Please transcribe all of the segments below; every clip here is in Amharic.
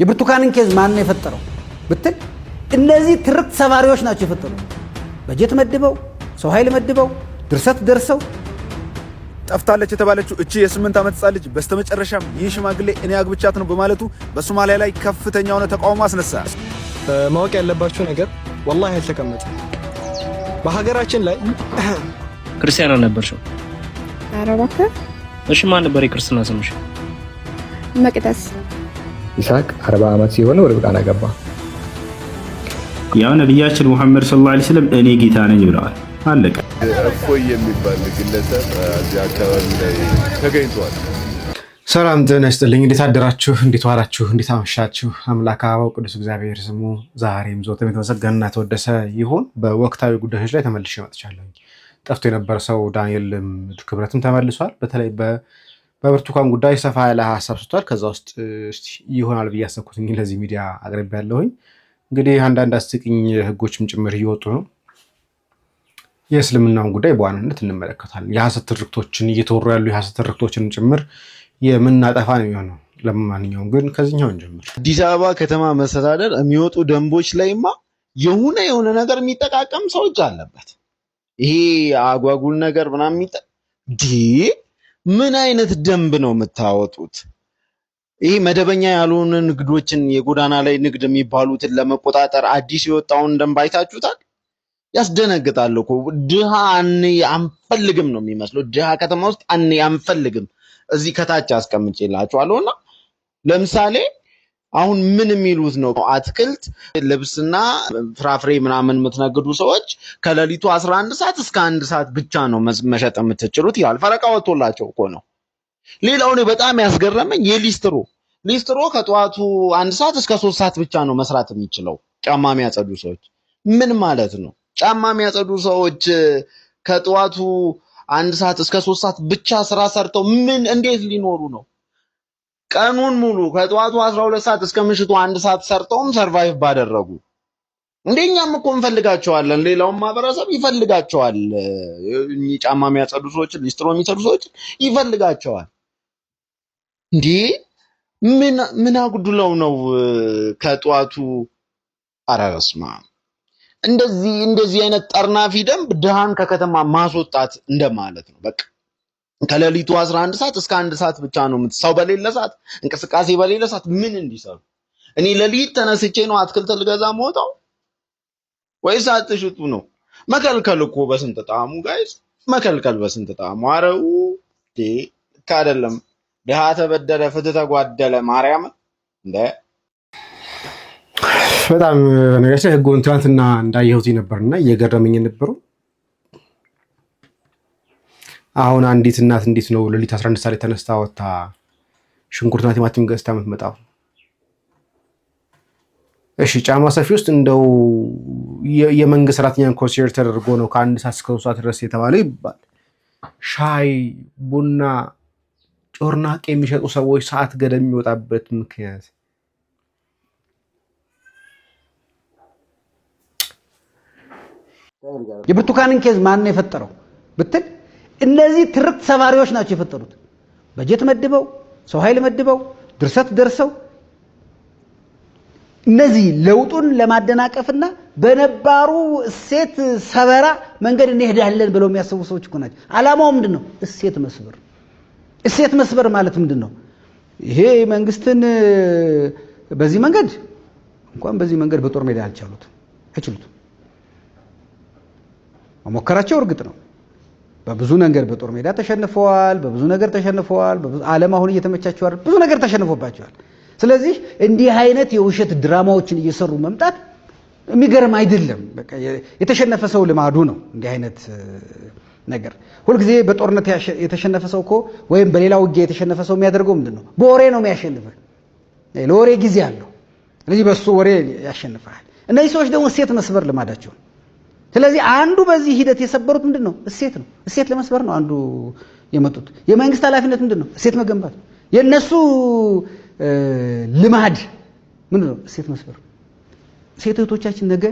የብርቱካንን ኬዝ ማን የፈጠረው ብትል እነዚህ ትርክት ሰባሪዎች ናቸው የፈጠሩት። በጀት መድበው ሰው ኃይል መድበው ድርሰት ደርሰው ጠፍታለች የተባለችው እቺ የ8 ዓመት ህጻን ልጅ በስተመጨረሻም ይህ ሽማግሌ እኔ አግብቻት ነው በማለቱ በሶማሊያ ላይ ከፍተኛ የሆነ ተቃውሞ አስነሳ። ማወቅ ያለባችሁ ነገር ወላሂ አልተቀመጠ በሀገራችን ላይ ክርስቲያን አልነበርሽም? ኧረ እባክህ። እሺ ማን ነበር የክርስትና ስምሽ? መቅደስ። ይስሐቅ 40 ዓመት ሲሆነው ርብቃን አገባ። ያው ነብያችን መሐመድ ሰለላሁ ዐለይሂ ወሰለም እኔ ጌታ ነኝ ብለዋል። አለቀ። እፎይ የሚባል ግለሰብ እዚህ አካባቢ ላይ ተገኝቷል። ሰላም ጤና ይስጥልኝ። እንዴት አደራችሁ? እንዴት ዋላችሁ? እንዴት አመሻችሁ? አምላክ አበው ቅዱስ እግዚአብሔር ስሙ ዛሬም ዘወትርም የተመሰገነና የተወደሰ ይሁን። በወቅታዊ ጉዳዮች ላይ ተመልሼ መጥቻለሁ። ጠፍቶ የነበረ ሰው ዳንኤል ክብረትም ተመልሷል። በተለይ በብርቱካን ጉዳይ ሰፋ ያለ ሀሳብ ሰጥቷል። ከዛ ውስጥ ይሆናል ብዬ ያሰብኩት ለዚህ ሚዲያ አቅርቤያለሁኝ። እንግዲህ አንዳንድ አስቂኝ ህጎችም ጭምር እየወጡ ነው። የእስልምናውን ጉዳይ በዋናነት እንመለከታለን። የሐሰት ትርክቶችን እየተወሩ ያሉ የሐሰት ትርክቶችን ጭምር የምናጠፋ ነው የሚሆነው። ለማንኛውም ግን ከዚህኛው እንጀምር። አዲስ አበባ ከተማ መስተዳደር የሚወጡ ደንቦች ላይማ የሆነ ነገር የሚጠቃቀም ሰዎች አለበት። ይሄ አጓጉል ነገር ምናምን ምን አይነት ደንብ ነው የምታወጡት? ይሄ መደበኛ ያልሆኑ ንግዶችን የጎዳና ላይ ንግድ የሚባሉትን ለመቆጣጠር አዲስ የወጣውን ደንብ አይታችሁታል? ያስደነግጣል እኮ። ድሃ አንፈልግም ነው የሚመስለው። ድሃ ከተማ ውስጥ አንፈልግም። እዚህ ከታች አስቀምጬላችኋለሁና ለምሳሌ አሁን ምን የሚሉት ነው? አትክልት ልብስና ፍራፍሬ ምናምን የምትነግዱ ሰዎች ከሌሊቱ 11 ሰዓት እስከ 1 ሰዓት ብቻ ነው መሸጥ የምትችሉት ይላል። ፈረቃ ወጥቶላቸው እኮ ነው። ሌላው ነው በጣም ያስገረመኝ ሊስትሮ ከጠዋቱ 1 ሰዓት እስከ 3 ሰዓት ብቻ ነው መስራት የሚችለው። ጫማ የሚያጸዱ ሰዎች ምን ማለት ነው? ጫማ የሚያጸዱ ሰዎች ከጠዋቱ 1 ሰዓት እስከ 3 ሰዓት ብቻ ስራ ሰርተው እንዴት ሊኖሩ ነው? ቀኑን ሙሉ ከጠዋቱ 12 ሰዓት እስከ ምሽቱ 1 ሰዓት ሰርተውም ሰርቫይቭ ባደረጉ። እንደኛም እኮ እንፈልጋቸዋለን። ሌላውን ማህበረሰብ ይፈልጋቸዋል። ጫማ የሚያጸዱ ሰዎች፣ ሊስትሮ የሚሰሩ ሰዎች ይፈልጋቸዋል። ምን አጉድለው ነው ከጠዋቱ? ኧረ በስመ አብ። እንደዚህ አይነት ጠርናፊ ደንብ ድሃን ከከተማ ማስወጣት እንደማለት ነው። በቃ ከሌሊቱ 11 ሰዓት እስከ 1 ሰዓት ብቻ ነው ሰው በሌለ ሰዓት፣ እንቅስቃሴ በሌለ ሰዓት ምን እንዲሰሩ? እኔ ሌሊት ተነስቼ ነው አትክልት ልገዛ የምወጣው ወይስ አትሽጡ ነው? መከልከል እኮ በስንት ጣዕሙ ጋይስ፣ መከልከል በስንት ጣዕሙ። አረው አይደለም። ድሃ ተበደለ ፍትህ ተጓደለ። ማርያም በጣም ነገርሽ ህጉን ትናንትና እንዳየሁት ነበርና እየገረመኝ ነበረው። አሁን አንዲት እናት እንዴት ነው ሌሊት 11 ሰዓት ተነስታ ወጣ ሽንኩርትና ቲማቲም ገዝታ የምትመጣው? እሺ ጫማ ሰፊ ውስጥ እንደው የመንግስት ሰራተኛን ኮንሲደር ተደርጎ ነው ከ1 ሰዓት እስከ 3 ሰዓት ድረስ የተባለው ይባል። ሻይ ቡና ጮርናቄ የሚሸጡ ሰዎች ሰዓት ገደብ የሚወጣበት ምክንያት የብርቱካንን ኬዝ ማን የፈጠረው ብትል እነዚህ ትርክት ሰባሪዎች ናቸው የፈጠሩት። በጀት መድበው ሰው ኃይል መድበው ድርሰት ደርሰው እነዚህ ለውጡን ለማደናቀፍና በነባሩ እሴት ሰበራ መንገድ እንሄዳለን ብለው የሚያስቡ ሰዎች እኮ ናቸው። ዓላማው ምንድነው? እሴት መስበር ማለት ምንድነው? ይሄ መንግስትን በዚህ መንገድ በጦር ሜዳ አይችሉትም። መሞከራቸው እርግጥ ነው። በብዙ ነገር በጦር ሜዳ ተሸንፈዋል። በብዙ ነገር ተሸንፈዋል። ዓለም አሁን እየተመቻቸው አይደል? ብዙ ነገር ተሸንፎባቸዋል። ስለዚህ እንዲህ አይነት የውሸት ድራማዎችን እየሰሩ መምጣት የሚገርም አይደለም። በቃ የተሸነፈ ሰው ልማዱ ነው እንዲህ አይነት ነገር። ሁልጊዜ በጦርነት የተሸነፈ ሰው እኮ ወይም በሌላ ውጊያ የተሸነፈ ሰው የሚያደርገው ምንድነው? በወሬ ነው የሚያሸንፈው። ለወሬ ጊዜ አለው። ስለዚህ በሱ ወሬ ያሸንፋል። እነዚህ ሰዎች ደግሞ እሴት መስበር ልማዳቸው። ስለዚህ አንዱ በዚህ ሂደት የሰበሩት ምንድነው? እሴት ነው። እሴት ለመስበር ነው አንዱ የመጡት። የመንግስት ኃላፊነት ምንድነው? እሴት መገንባት። የነሱ ልማድ ምንድነው? እሴት መስበር። ሴት እህቶቻችን ነገ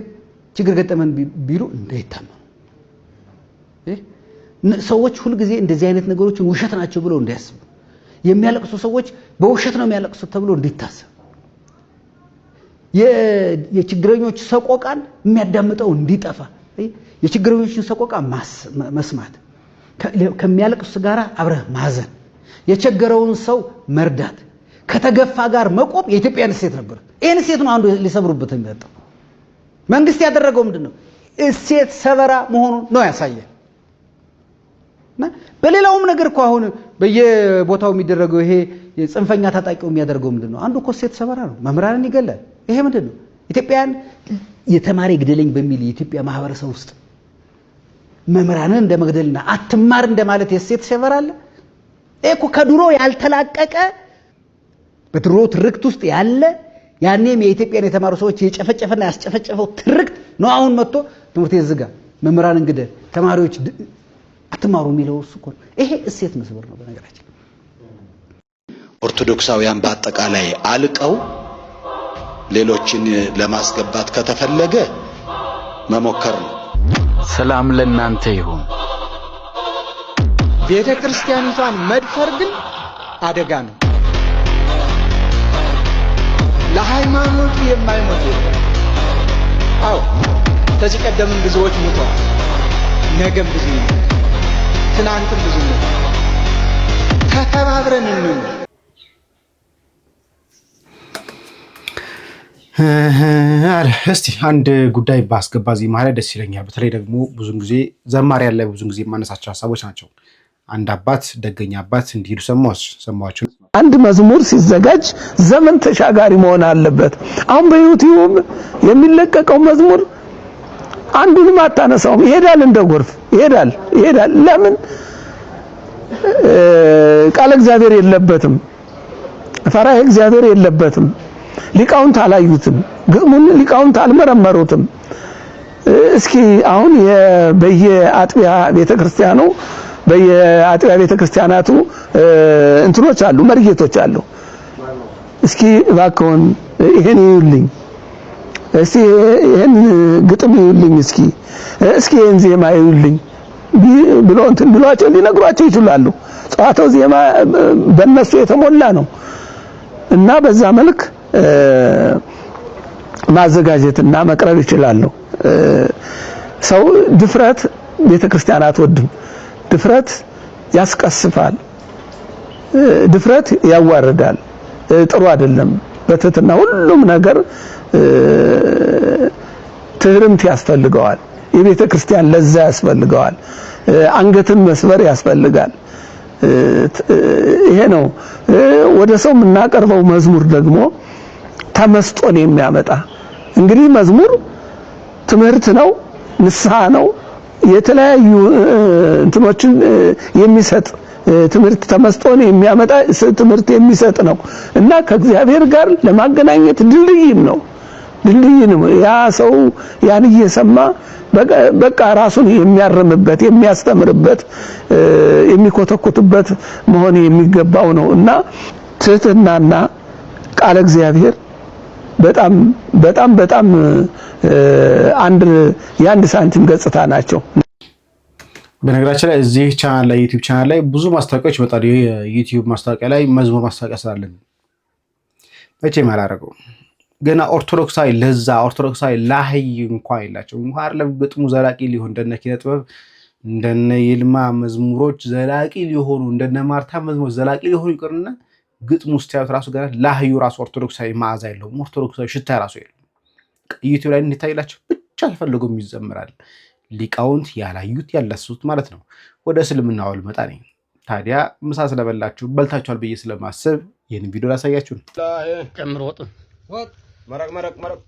ችግር ገጠመን ቢሉ እንዳይታመኑ፣ ሰዎች ሁሉ ጊዜ እንደዚህ አይነት ነገሮችን ውሸት ናቸው ብለው እንዳያስቡ፣ የሚያለቅሱ ሰዎች በውሸት ነው የሚያለቅሱት ተብሎ እንዲታሰብ የችግረኞች ሰቆቃን የሚያዳምጠው እንዲጠፋ የችግረኞችን ሰቆቃ መስማት ከሚያለቅሱ ጋር አብረህ ማዘን የቸገረውን ሰው መርዳት ከተገፋ ጋር መቆም የኢትዮጵያን እሴት ነበር። ይሄን እሴት ነው አንዱ ሊሰብሩበት የሚመጣው። መንግስት ያደረገው ምንድነው? እሴት ሰበራ መሆኑን ነው ያሳየው። በሌላውም ነገር እኮ አሁን በየቦታው የሚደረገው ይሄ ጽንፈኛ ታጣቂው የሚያደርገው ምንድነው? አንዱ እኮ እሴት ሰበራ ነው። መምህራንን ይገላል። ይሄ ምንድነው? ኢትዮጵያን የተማረ ግደለኝ በሚል የኢትዮጵያ ማህበረሰብ ውስጥ መምህራንን እንደመግደልና አትማር እንደማለት የእሴት ሰበራ አለ። ይሄ እኮ ከድሮ ያልተላቀቀ በድሮ ትርክት ውስጥ ያለ ያኔም የኢትዮጵያን የተማሩ ሰዎች የጨፈጨፈና ያስጨፈጨፈው ትርክት ነው። አሁን መጥቶ ትምህርት ይዝጋ፣ መምህራንን ግደል፣ ተማሪዎች አትማሩ የሚለው እሱ እኮ ይሄ እሴት መስበር ነው። በነገራችን ኦርቶዶክሳውያን በአጠቃላይ አልቀው ሌሎችን ለማስገባት ከተፈለገ መሞከር ነው። ሰላም ለእናንተ ይሁን። ቤተ ክርስቲያኒቷን መድፈር ግን አደጋ ነው። ለሃይማኖቱ የማይሞት የለም። አዎ ከዚህ ቀደምም ብዙዎች ሞተዋል። ነገም ብዙ ይሞታል። ትናንትም ብዙ ይሞታል። ተከባብረን እንኑር። እስቲ አንድ ጉዳይ ባስገባ እዚህ ማለት ደስ ይለኛል። በተለይ ደግሞ ብዙን ጊዜ ዘማሪ ያለ ብዙን ጊዜ የማነሳቸው ሀሳቦች ናቸው። አንድ አባት ደገኛ አባት እንዲሉ ሰማችሁ። አንድ መዝሙር ሲዘጋጅ ዘመን ተሻጋሪ መሆን አለበት። አሁን በዩቲዩብ የሚለቀቀው መዝሙር አንዱንም አታነሳውም፣ ይሄዳል፣ እንደ ጎርፍ ይሄዳል። ለምን? ቃለ እግዚአብሔር የለበትም፣ ፈሪሃ እግዚአብሔር የለበትም። ሊቃውንት አላዩትም፣ ግጥሙን ሊቃውንት አልመረመሩትም። እስኪ አሁን በየአጥቢያ ቤተክርስቲያኑ በየአጥቢያ ቤተክርስቲያናቱ እንትኖች አሉ፣ መርጌቶች አሉ። እስኪ እባክዎን ይሄን ይዩልኝ፣ እስቲ ይሄን ግጥም ይዩልኝ፣ እስኪ ይሄን ዜማ ይዩልኝ ብሎ እንትን ብሏቸው ሊነግሯቸው ይችላሉ። ጸዋታው ዜማ በእነሱ የተሞላ ነው እና በዛ መልክ ማዘጋጀትና መቅረብ ይችላሉ። ሰው ድፍረት ቤተክርስቲያን አትወድም። ድፍረት ያስቀስፋል፣ ድፍረት ያዋርዳል፣ ጥሩ አይደለም። በትህትና ሁሉም ነገር ትህርምት ያስፈልገዋል። የቤተ ክርስቲያን ለዛ ያስፈልገዋል። አንገትን መስበር ያስፈልጋል። ይሄ ነው። ወደ ሰው የምናቀርበው መዝሙር ደግሞ ተመስጦን የሚያመጣ እንግዲህ መዝሙር ትምህርት ነው፣ ንስሐ ነው፣ የተለያዩ እንትኖችን የሚሰጥ ትምህርት ተመስጦን የሚያመጣ ትምህርት የሚሰጥ ነው እና ከእግዚአብሔር ጋር ለማገናኘት ድልድይም ነው። ያ ሰው ያን እየሰማ በቃ ራሱን የሚያርምበት የሚያስተምርበት የሚኮተኩትበት መሆን የሚገባው ነው እና ትህትናና ቃለ እግዚአብሔር በጣም በጣም በጣም የአንድ ሳንቲም ገጽታ ናቸው። በነገራችን ላይ እዚህ ቻናል ላይ ዩቲዩብ ቻናል ላይ ብዙ ማስታወቂያዎች ይመጣሉ። የዩቲዩብ ማስታወቂያ ላይ መዝሙር ማስታወቂያ ስላለን መቼም አላደረገው ገና ኦርቶዶክሳዊ ለዛ ኦርቶዶክሳዊ ላይ እንኳን የላቸው እንኳን አይደለም ግጥሙ ዘላቂ ሊሆን እንደነ ኪነ ጥበብ እንደነ ይልማ መዝሙሮች ዘላቂ ሊሆኑ እንደነ ማርታ መዝሙሮች ዘላቂ ሊሆኑ ይቅርና ግጥሙ ውስጥ ያሉት ራሱ ገና ላህዩ ራሱ ኦርቶዶክሳዊ መዓዛ የለውም። ኦርቶዶክሳዊ ሽታ ራሱ የለውም። ዩቲዩብ ላይ እንታይላችሁ ብቻ ተፈልጎም ይዘምራል። ሊቃውንት ያላዩት ያላሱት ማለት ነው። ወደ እስልምናው ልመጣ ነኝ። ታዲያ ምሳ ስለበላችሁ በልታችኋል ብዬ ስለማስብ ይህን ቪዲዮ ላሳያችሁ ነው። ጨምር ወጥ مرق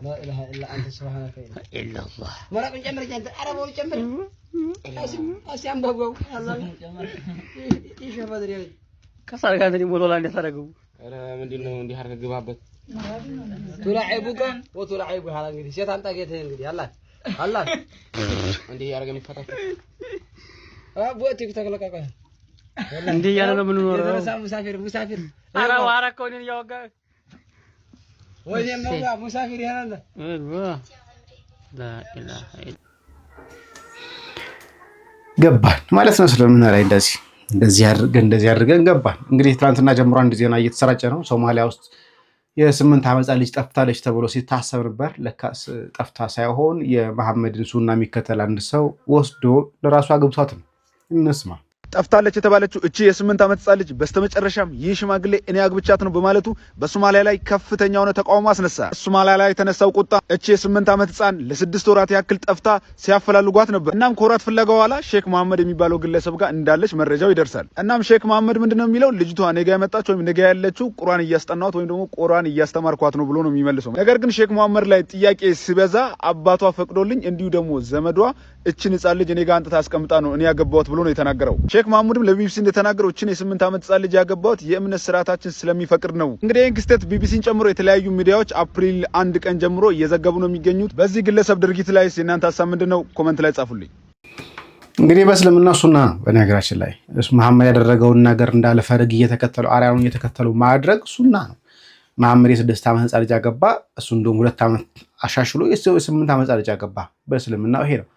لا اله الا انت سبحانك الا الله مرق نجمر جنت عربو نجمر اسيام بوغو الله ايش بدري كسر كان دي مولولا انت ترغو ኧረ ምንድነው እንዲህ አርገ ግባበት ቱላዒቡከ ወቱላዒቡ ሐላ እንግዲህ ሸይጣን ታገተ እንግዲህ አላህ እንዲህ ያርገ የሚፈታው አቦ ቲክቶክ ለቀቀ እንዲህ ያለ ነው ምን ኖር ሙሳፊር ኧረ ዋራከው ነው ያወጋ ወይኔ መውጋ ሙሳፊር ያለ لا اله الا ገባን ማለት ነው። ስለምን ላይ እንደዚህ አድርገን ገባን። እንግዲህ ትናንትና ጀምሮ አንድ ዜና እየተሰራጨ ነው። ሶማሊያ ውስጥ የ8 ዓመት ልጅ ጠፍታለች ተብሎ ሲታሰብ ነበር። ለካስ ጠፍታ ሳይሆን የመሐመድን ሱና የሚከተል አንድ ሰው ወስዶ ለራሱ አግብቷት ነው። እንስማ። ጠፍታለች የተባለችው እቺ የ8 ዓመት ህጻን ልጅ በስተመጨረሻም ይህ ሽማግሌ እኔ አግብቻት ነው በማለቱ በሶማሊያ ላይ ከፍተኛ የሆነ ተቃውሞ አስነሳ። ሶማሊያ ላይ የተነሳው ቁጣ እቺ የ8 ዓመት ህጻን ለ6 ወራት ያክል ጠፍታ ሲያፈላልጓት ነበር። እናም ከወራት ፍለጋ በኋላ ሼክ መሐመድ የሚባለው ግለሰብ ጋር እንዳለች መረጃው ይደርሳል። እናም ሼክ መሐመድ ምንድነው የሚለው ልጅቷ ነገ ያመጣች ወይም ነገ ያለችው ቁርአን እያስጠናት ወይም ደግሞ ቁርአን እያስተማርኳት ነው ብሎ ነው የሚመልሰው። ነገር ግን ሼክ መሐመድ ላይ ጥያቄ ሲበዛ አባቷ ፈቅዶልኝ እንዲሁ ደግሞ ዘመዷ እቺን ህጻን ልጅ እኔ ጋር አንተ ታስቀምጣ ነው እኔ ያገባሁት ብሎ ነው የተናገረው። ሼክ መሐመድም ለቢቢሲ እንደተናገረው እቺን የ8 ዓመት ህጻን ልጅ ያገባሁት የእምነት ስርዓታችን ስለሚፈቅድ ነው። እንግዲህ ይህን ክስተት ቢቢሲን ጨምሮ የተለያዩ ሚዲያዎች አፕሪል 1 ቀን ጀምሮ እየዘገቡ ነው የሚገኙት። በዚህ ግለሰብ ድርጊት ላይ የእናንተ ሀሳብ ምንድነው? ኮመንት ላይ ጻፉልኝ። እንግዲህ በእስልምና ሱና ነው። በነገራችን ላይ መሐመድ ያደረገውን ነገር እንዳለ ፈርግ እየተከተሉ አርአያውን እየተከተሉ ማድረግ ሱና ነው። መሐመድ የ6 ዓመት ህጻን ልጅ ያገባ፣ እሱ እንደውም 2 ዓመት አሻሽሎ የ8 ዓመት ህጻን ልጅ ያገባ። በእስልምናው ይሄ ነው።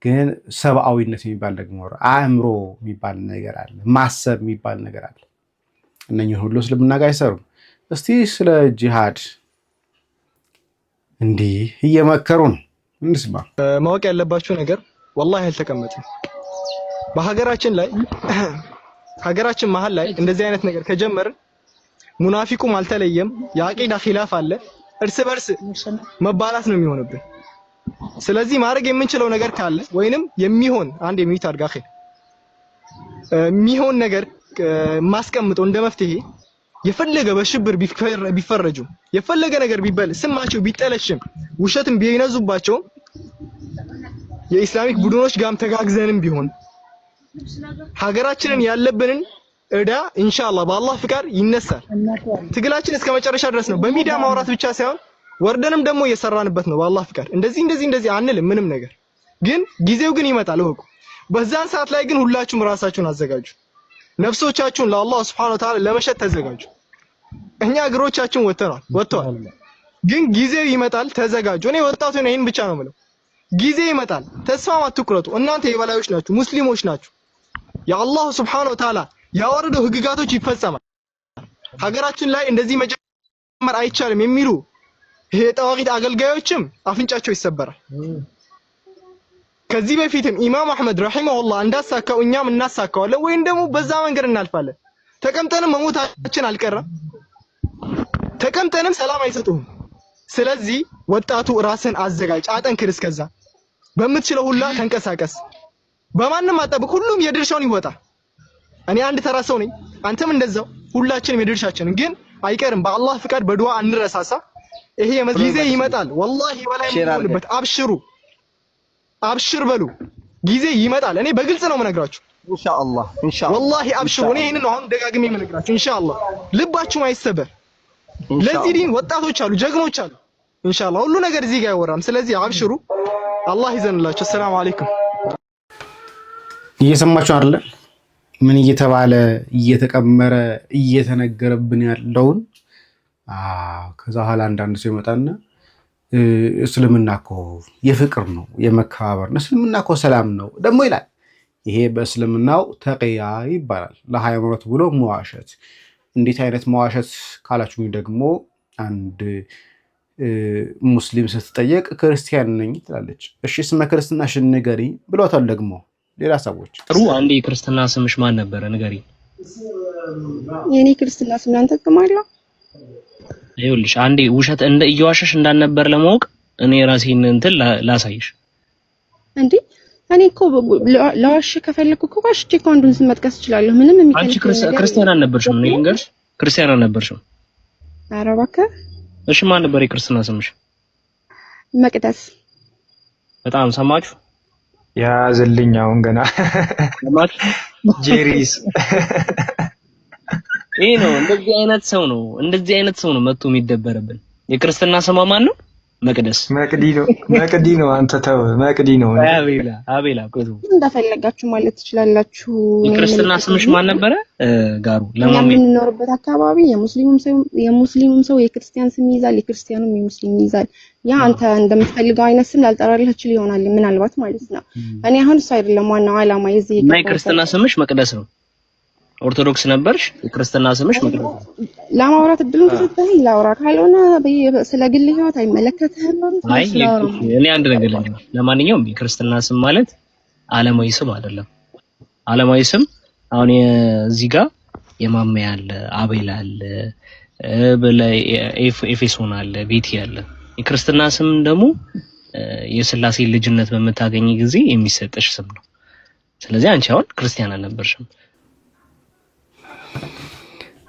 ግን ሰብአዊነት የሚባል ደግሞ አእምሮ የሚባል ነገር አለ፣ ማሰብ የሚባል ነገር አለ። እነኚህ ሁሉ እስልምና ጋር አይሰሩም። እስቲ ስለ ጂሃድ እንዲህ እየመከሩ ነው፣ እንስማ። ማወቅ ያለባችሁ ነገር ወላሂ አልተቀመጥም። በሀገራችን ላይ ሀገራችን መሀል ላይ እንደዚህ አይነት ነገር ከጀመርን ሙናፊቁም አልተለየም፣ የአቂዳ ኺላፍ አለ፣ እርስ በርስ መባላት ነው የሚሆንብን። ስለዚህ ማድረግ የምንችለው ነገር ካለ ወይንም የሚሆን አንድ የሚት አድርጋ የሚሆን ነገር ማስቀምጠው እንደ መፍትሄ የፈለገ በሽብር ቢፈረጁ የፈለገ ነገር ቢበል ስማቸው ቢጠለሽም ውሸትም ቢነዙባቸው የኢስላሚክ ቡድኖች ጋርም ተጋግዘንም ቢሆን ሀገራችንን ያለብንን እዳ ኢንሻአላህ በአላህ ፍቃድ ይነሳል። ትግላችን እስከ መጨረሻ ድረስ ነው። በሚዲያ ማውራት ብቻ ሳይሆን ወርደንም ደግሞ እየሰራንበት ነው። በአላህ ፍቃድ እንደዚህ አንልም ምንም ነገር ግን ጊዜው ግን ይመጣል እወቁ። በዛን ሰዓት ላይ ግን ሁላችሁም ራሳችሁን አዘጋጁ። ነፍሶቻችሁን ለአላህ Subhanahu Wa Ta'ala ለመሸጥ ተዘጋጁ። እኛ እግሮቻችን ወጥተዋል ግን ጊዜው ይመጣል ተዘጋጁ። እኔ ወጣቱ ነኝ ይሄን ብቻ ነው የምለው። ጊዜ ይመጣል ተስፋ አትቁረጡ። እናንተ የበላዮች ናችሁ፣ ሙስሊሞች ናችሁ። የአላህ Subhanahu Wa Ta'ala ያወረደው ህግጋቶች ይፈጸማል። ሀገራችን ላይ እንደዚህ መጀመር አይቻልም የሚሉ ይሄ ጠዋቂት አገልጋዮችም አፍንጫቸው ይሰበራል። ከዚህ በፊትም ኢማም አህመድ ረሂመሁላህ እንዳሳካው እኛም እናሳካዋለን ወይም ደግሞ በዛ መንገድ እናልፋለን። ተቀምጠንም መሞታችን አልቀረም። ተቀምጠንም ሰላም አይሰጡም። ስለዚህ ወጣቱ ራስን አዘጋጅ፣ አጠንክር። እስከዛ በምትችለው ሁላ ተንቀሳቀስ። በማንም አጠብቅ። ሁሉም የድርሻውን ይወጣ። እኔ አንድ ተራ ሰው ነኝ፣ አንተም እንደዛው። ሁላችንም የድርሻችንን ግን አይቀርም። በአላህ ፍቃድ በዱዓ እንረሳሳ። ይሄ ጊዜ ይመጣል። ወላሂ ወላ ይመጣልበት። አብሽር በሉ። ጊዜ ይመጣል። እኔ በግልጽ ነው የምነግራችሁ። ኢንሻአላህ ወላሂ አብሽሩ። እኔ ይሄንን ነው አሁን ደጋግሜ የምነግራችሁ። ኢንሻአላህ ልባችሁም አይሰበር። ለዚህ ዲን ወጣቶች አሉ፣ ጀግኖች አሉ። ኢንሻአላህ ሁሉ ነገር እዚህ ጋር አይወራም። ስለዚህ አብሽሩ። አላህ ይዘንላችሁ። ሰላም አለይኩም። እየሰማችሁ አይደለ? ምን እየተባለ እየተቀመረ እየተነገረብን ያለውን ከዛ ኋላ አንዳንድ ሰው ይመጣና እስልምና እኮ የፍቅር ነው የመከባበር ነው፣ እስልምና እኮ ሰላም ነው ደግሞ ይላል። ይሄ በእስልምናው ተቅያ ይባላል። ለሃይማኖት ብሎ መዋሸት። እንዴት አይነት መዋሸት ካላችሁ ደግሞ አንድ ሙስሊም ስትጠየቅ ክርስቲያን ነኝ ትላለች። እሺ ስመ ክርስትናሽን ንገሪ ብሏታል። ደግሞ ሌላ ሰዎች ጥሩ አንዴ የክርስትና ስምሽ ማን ነበረ ንገሪ። የኔ ክርስትና ስም አንተ ተማሪው ይኸውልሽ አንዴ ውሸት እንደ እየዋሸሽ እንዳልነበር ለማወቅ እኔ ራሴን እንትን ላሳይሽ። እንዴ እኔ እኮ ለዋሽ ከፈለኩ እኮ ዋሽቼ እኮ አንዱን ስም መጥቀስ እችላለሁ። ምንም አንቺ ክርስቲያን አልነበርሽም ነው ልንገርሽ? ክርስቲያን አልነበርሽም። ኧረ እባክህ። እሺ ማን ነበር የክርስትና ስምሽ? መቅደስ። በጣም ሰማችሁ? ያዘልኝ አሁን ገና ሰማችሁ? ጄሪስ ይሄ ነው። እንደዚህ አይነት ሰው ነው መጥቶ የሚደበረብን። የክርስትና ስሟ ማን ነው? መቅደስ። መቅዲ ነው። አንተ ተው፣ መቅዲ ነው። አቤላ ቆይ እንደፈለጋችሁ ማለት ትችላላችሁ። የክርስትና ስምሽ ማን ነበረ? ጋሩ ለማን የምንኖርበት አካባቢ የሙስሊሙም ሰው የክርስቲያን ስም ይይዛል፣ የክርስቲያኑም የሙስሊም ይይዛል። ያ አንተ እንደምትፈልገው አይነት ስም ላልጠራልህ ይችል ይሆናል ምናልባት ማለት ነው። እኔ አሁን እሱ አይደለም ዋናው ዓላማ የዚህ የክርስትና ስምሽ መቅደስ ነው። ኦርቶዶክስ ነበርሽ፣ የክርስትና ስምሽ መቅደስ ነው። ለማውራት እድሉን ተሰጠኝ ላውራ፣ ካልሆነ ስለ ግል ህይወት አይመለከትህም። አይ እኔ አንድ ነገር ልንገርሽ። ለማንኛውም የክርስትና ስም ማለት ዓለማዊ ስም አይደለም። ዓለማዊ ስም አሁን እዚህ ጋር የማማ ያለ አቤል አለ በላይ ኤፌሶን አለ ቤቲ አለ። የክርስትና ስም ደግሞ የሥላሴ ልጅነት በመታገኝ ጊዜ የሚሰጥሽ ስም ነው። ስለዚህ አንቺ አሁን ክርስቲያን አልነበርሽም።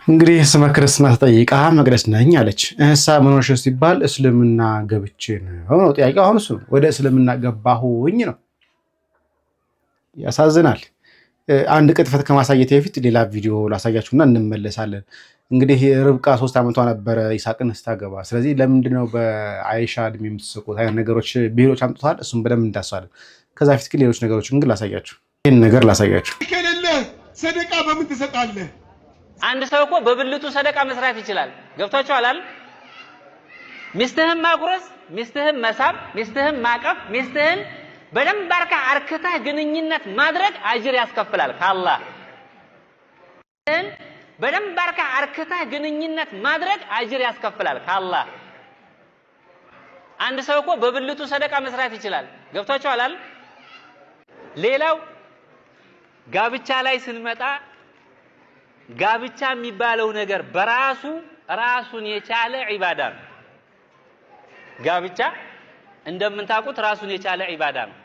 እንግዲህ ስመ ክርስትና ተጠይቃ መቅደስ ነኝ አለች። እህሳ ምን ሆነሽ ሲባል እስልምና ገብቼ ነው ጥያቄው። አሁን እሱ ወደ እስልምና ገባሁኝ ነው። ያሳዝናል። አንድ ቅጥፈት ከማሳየት በፊት ሌላ ቪዲዮ ላሳያችሁና እንመለሳለን። እንግዲህ ርብቃ 3 ዓመቷ ነበረ ይስሐቅን ስታገባ። ስለዚህ ለምንድነው በአይሻ እድሜ የምትስቁት አይነት ነገሮች ብሄሮች አምጥተዋል። እሱም በደንብ እንዳስዋለን። ከዛ ፊት ግን ሌሎች ነገሮችን ግን ላሳያችሁ። ይህን ነገር ላሳያችሁ። ከሌለ ሰደቃ በምን ትሰጣለህ? አንድ ሰው እኮ በብልቱ ሰደቃ መስራት ይችላል። ገብቷችኋል አይደል? ሚስትህን ማጉረስ፣ ሚስትህን መሳብ፣ ሚስትህን ማቀፍ፣ ሚስትህን በደንብ አርክተህ ግንኙነት ማድረግ አጅር ያስከፍላል ከአላህ። በደንብ አርክተህ ግንኙነት ማድረግ አጅር ያስከፍላል ከአላህ። አንድ ሰው እኮ በብልቱ ሰደቃ መስራት ይችላል። ገብቷችኋል አይደል? ሌላው ጋብቻ ላይ ስንመጣ ጋብቻ የሚባለው ነገር በራሱ ራሱን የቻለ ዒባዳ ነው። ጋብቻ እንደምንታውቁት ራሱን የቻለ ዒባዳ ነው።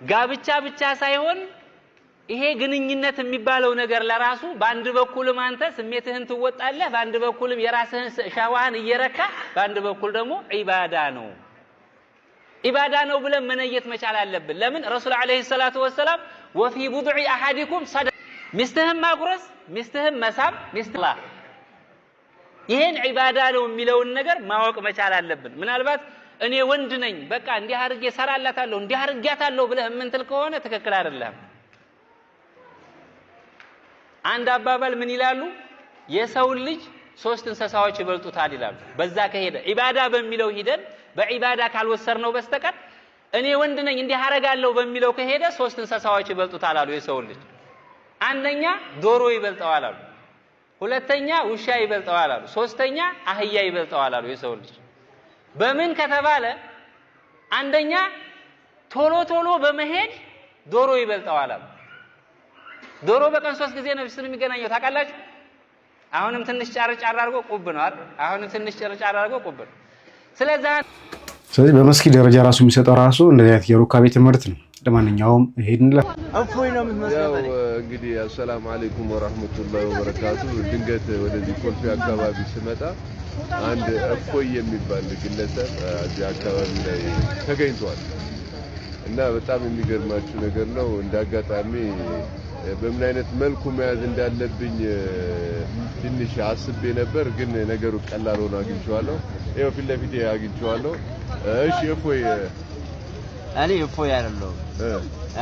ጋብቻ ብቻ ሳይሆን ይሄ ግንኙነት የሚባለው ነገር ለራሱ በአንድ በኩልም አንተ ስሜትህን ትወጣለህ፣ በአንድ በኩልም የራስህን ሻዋህን እየረካ፣ በአንድ በኩል ደግሞ ዒባዳ ነው። ዒባዳ ነው ብለን መነየት መቻል አለብን። ለምን ረሱል አለይሂ ሰላቱ ወሰላም ወፊ ቡድዒ አሐዲኩም ሰደቃ፣ ሚስትህን ማጉረስ፣ ሚስትህን መሳብ፣ ሚስትህ ይሄን ዒባዳ ነው የሚለውን ነገር ማወቅ መቻል አለብን። ምናልባት እኔ ወንድ ነኝ በቃ እንዲህ አድርጌ ሰራላታለሁ እንዲህ አድርጊያታለሁ ብለህ የምንትል ከሆነ ትክክል አይደለም። አንድ አባባል ምን ይላሉ? የሰው ልጅ 3 እንስሳዎች ይበልጡታል ይላሉ። በዛ ከሄደ ዒባዳ በሚለው ሂደን በዒባዳ ካልወሰርነው በስተቀር እኔ ወንድ ነኝ እንዲህ አደርጋለሁ በሚለው ከሄደ 3 እንስሳዎች ይበልጡታል አሉ የሰው ልጅ። አንደኛ ዶሮ ይበልጠዋል አሉ፣ ሁለተኛ ውሻ ይበልጠዋል አሉ፣ ሶስተኛ አህያ ይበልጠዋል አሉ የሰው ልጅ። በምን ከተባለ አንደኛ ቶሎ ቶሎ በመሄድ ዶሮ ይበልጠዋል አሉ። ዶሮ በቀን 3 ጊዜ ነው የሚገናኘው ታውቃላችሁ? አሁንም ትንሽ ጫር ጫር አድርጎ ቁብ ነው አይደል? አሁንም ትንሽ ጫር ጫር አድርጎ ቁብ ነው። ስለዚህ በመስጊድ ደረጃ ራሱ የሚሰጠው ራሱ እንደዚህ አይነት የሩካቤ ትምህርት ነው። ለማንኛውም ይሄን እፎይ ነው የምትመስለው። እንግዲህ አሰላሙ አለይኩም ወራህመቱላሂ ወበረካቱ። ድንገት ወደዚህ ኮልፌ አካባቢ ስመጣ አንድ እፎይ የሚባል ግለሰብ እዚህ አካባቢ ላይ ተገኝቷል እና በጣም የሚገርማችሁ ነገር ነው። እንዳጋጣሚ በምን አይነት መልኩ መያዝ እንዳለብኝ ትንሽ አስቤ ነበር፣ ግን ነገሩ ቀላል ሆኖ አግኝቼዋለሁ። ይኸው ፊት ለፊት አግኝቼዋለሁ። እሺ እፎይ። እኔ እፎይ አይደለሁም።